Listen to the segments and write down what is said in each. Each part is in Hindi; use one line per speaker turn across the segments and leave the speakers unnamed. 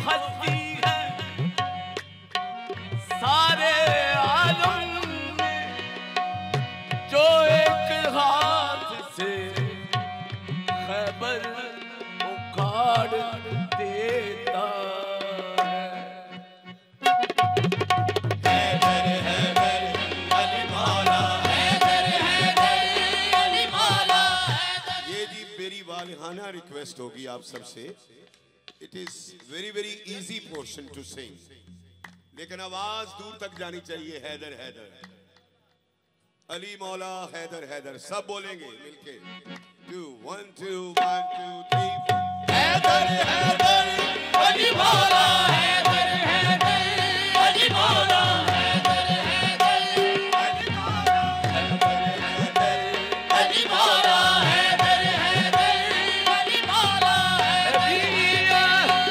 हस्ती है सारे आलम में, जो एक हाथ से खैबर उखाड़ देता है। हैदर हैदर अली मौला, हैदर हैदर अली मौला।
ये जी मेरी वालिहाना रिक्वेस्ट होगी आप सबसे। It is very very easy portion to sing, लेकिन आवाज दूर तक जानी चाहिए। हैदर हैदर अली मौला, हैदर हैदर, सब बोलेंगे मिलके। 2 1 2 1 2 3
हैदर हैदर अली मौला, हैदर हैदर अली मौला, हैदर हैदर अली मौला, हैदर हैदर अली मौला, हैदर हैदर अली मौला, अली मौला,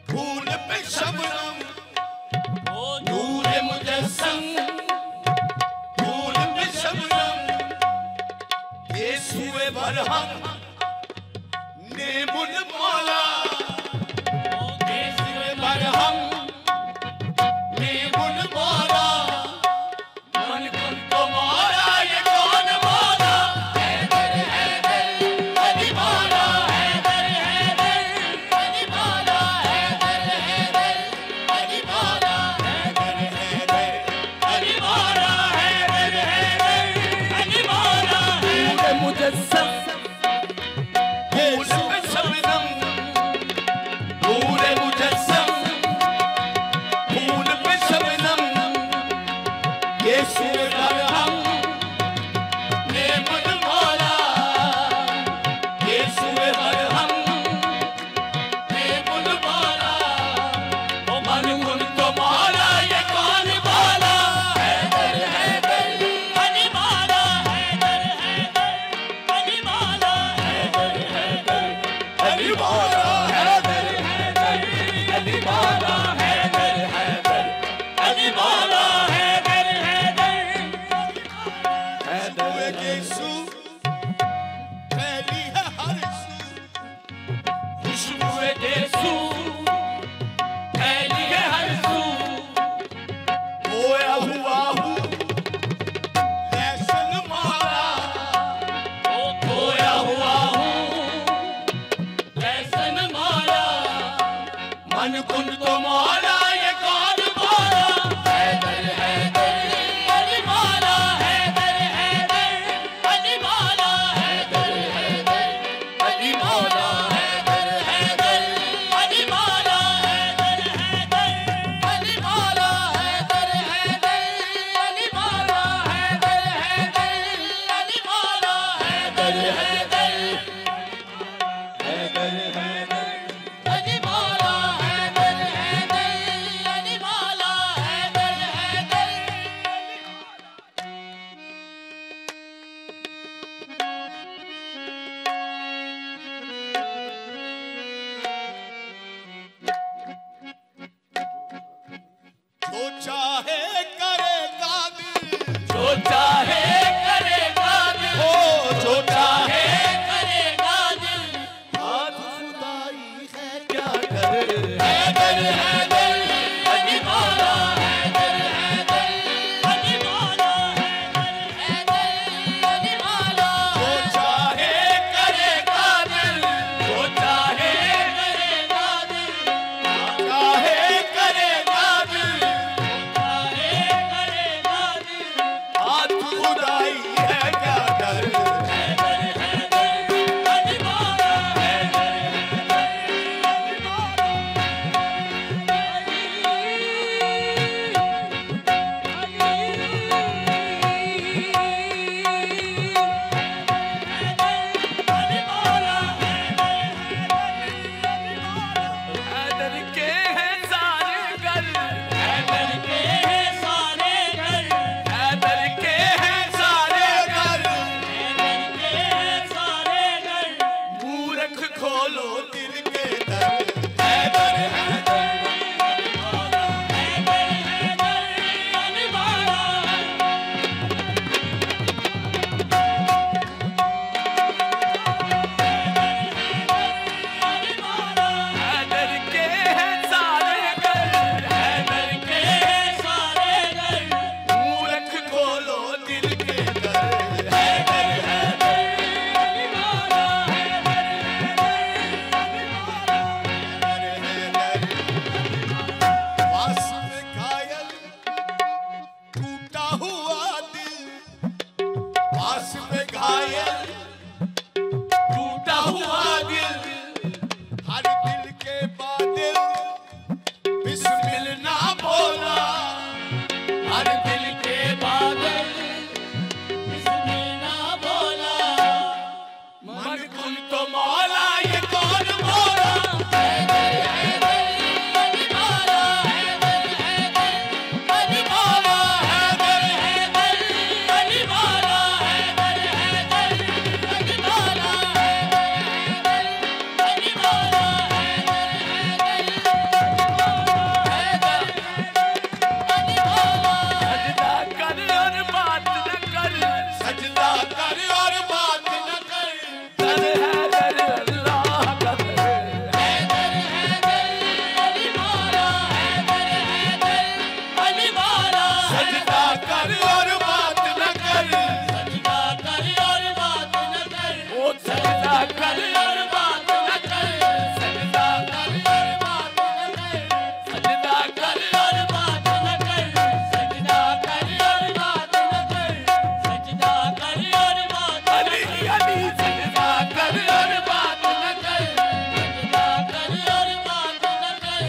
फूल पे शबनम, नूर मुजस्सम, फूल पे शबनम, येसुए बरहम, नेमुल मौला, येसुए बरहम, नेमुल मौला, मन कुल को मौला, ये कौन मौला? हैदर हैदर अली मौला, हैदर हैदर अली मौला, हैदर हैदर अली मौला, हैदर हैदर अली मौला, हैदर हैदर अली मौला, नूर मुजस्सम, फूल पे शबनम, नूर मुजस्सम, फूल पे शबनम, येसुए बरहम, नेमुल मौला, येसुए बरहम, नेमुल मौला, ओ मन कुल तो मौला, ये कौन मौला? हैदर हैदर अली मौला, हैदर हैदर अली मौला, हैदर हैदर अली मौला, हैदर हैदर अली मौला, हैदर हैदर अली मौला, हैदर हैदर
हैदर येसु पहली है हर सू।
खुशबुए येसू फैली है हर सू, खोया हुआ हूँ
लहसन मौला,
ओ खोया हुआ हूँ लहसन मौला, मन कुन तो मौला, ये कौन मौला? हैदर हैदर अली मौला, हैदर हैदर अली मौला, हैदर हैदर अली मौला, हैदर हैदर अली मौला, हैदर हैदर अली मौला, हैदर हैदर अली मौला, हैदर हैदर अली मौला, हैदर हैदर हैदर हैदर अली मौला, हैदर हैदर अली मौला, हैदर हैदर।
जो चाहे करेगा दिल,
जो चाहे करेगा दिल,
ओ जो चाहे
करेगा दिल,
हाथ खुदाई है क्या करे।
हैदर हैदर अली मौला, हैदर हैदर अली मौला, हैदर हैदर अली मौला,
जो चाहे
करेगा दिल, जो चाहे करेगा दिल,
चाहे
करेगा दिल, चाहे
कर और बात न कर,
सजदा कर और बात न कर, ओ सजदा कर और बात न कर, सजदा कर और बात न कर, सजदा कर और बात न कर, सजदा कर और बात न कर, सजदा कर और बात
अली अली
सजदा कर और बात न कर, सजदा कर और बात न कर,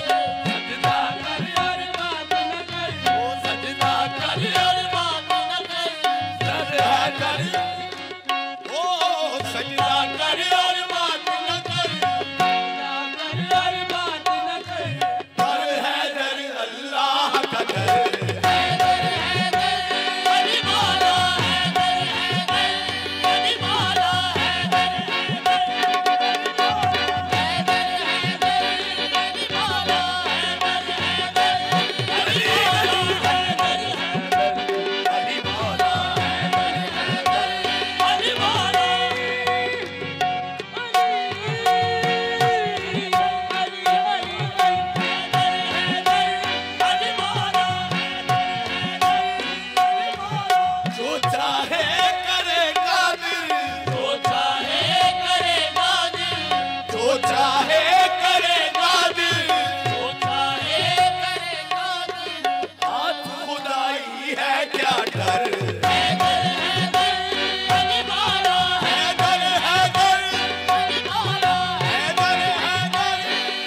सजदा कर और बात न कर, ओ सजदा कर और बात न कर, सजदा कर
ओ सजदा
कर और बात न कर, सजदा कर और बात न कर,
कर हैदर अल्लाह का डर,
हैदर हैदर अली मौला, हैदर हैदर अली मौला, हैदर हैदर अली मौला, हैदर हैदर अली मौला, हैदर हैदर अली मौला, हैदर हैदर अली मौला, हैदर हैदर अली मौला,
जो चाहे करेगा दिल,
जो चाहे करेगा दिल,
जो चाहे करेगा दिल,
जो चाहे करेगा दिल,
हाथ खुदाई है क्या डर,
हैदर हैदर अली मौला,
हैदर हैदर
अली मौला,
हैदर हैदर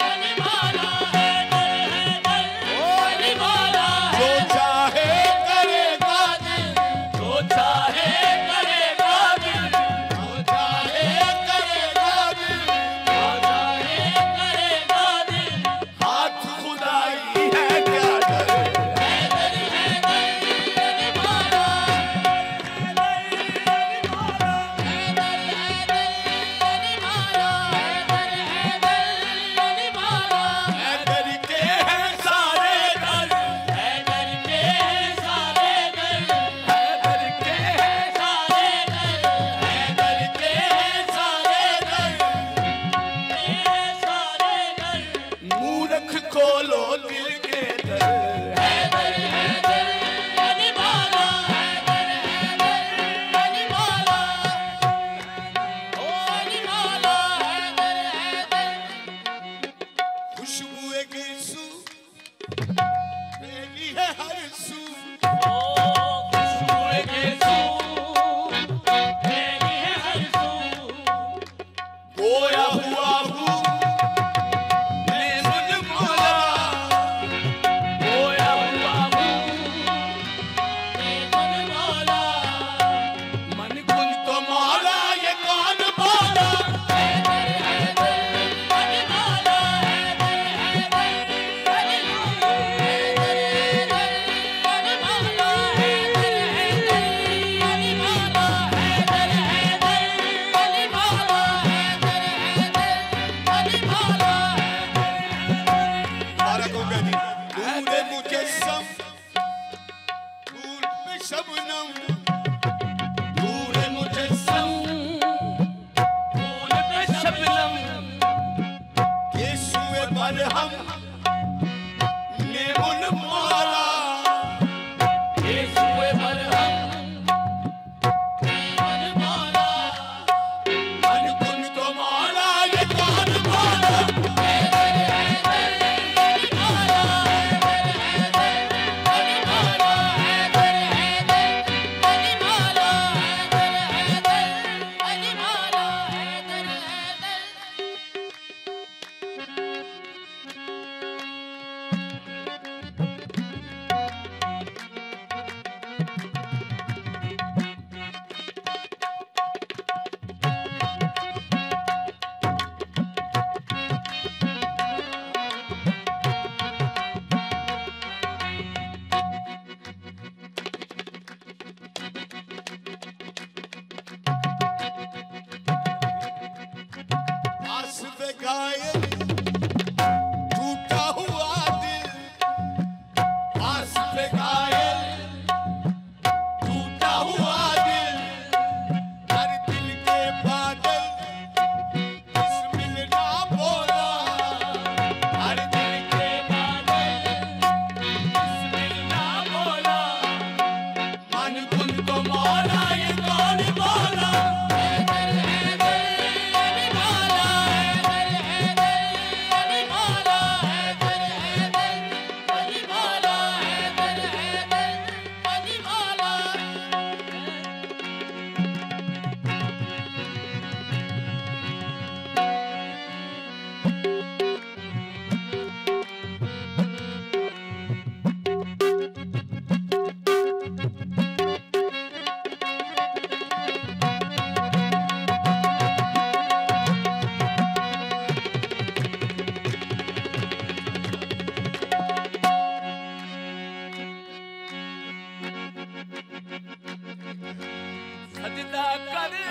अली मौला, हैदर हैदर अली मौला,
जो चाहे करेगा
दिल, जो चाहे करेगा दिल,
जो चाहे करेगा दिल,
जो चाहे करेगा दिल,
हाथ खुदाई है क्या डर,
हैदर हैदर अली मौला, हैदर अली मौला, हैदर हैदर अली मौला, हैदर हैदर अली मौला,
हैदर के हैं सारे घर,
हैदर के हैं सारे घर,
हैदर के हैं
सारे घर, हैदर के हैं सारे घर, सारे घर,
मूर्ख खोलो दिल के दर,
हैदर हैदर अली मौला, हैदर हैदर अली मौला, ओ अली मौला, हैदर हैदर
खुशबुए गिरसू फैली है हर सू,
ओ खुशबुए गिरसू फैली है हर सू,
गोया हुआ हूँ मैं मुझ मौला,
गोया हुआ हूँ मैं मन मौला,
मन कुन तो मौला ये कौन मौला,
हैदर हैदर अली मौला, हैदर हैदर अली मौला, हैदर हैदर अली मौला, हैदर हैदर अली मौला, हैदर हैदर अली मौला, हैदर हैदर अली मौला,
बारक हो गया जी। नूरे मुजस्सम नूर पे शबनम, नूरे मुजस्सम
फूल पे शबनम,
यीशुए मरहम नेमुन मौला,
यीशुए मरहम मन मौला,
मन कुन तो मौला ये कौन मौला,
हैदर हैदर अली मौला, हैदर हैदर अली मौला, हैदर हैदर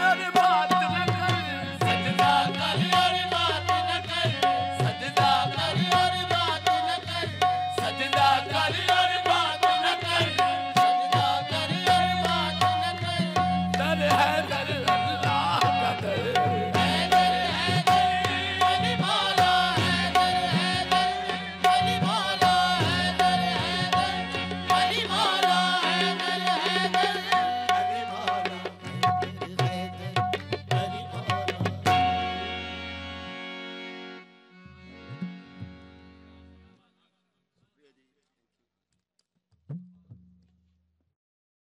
अरे बाला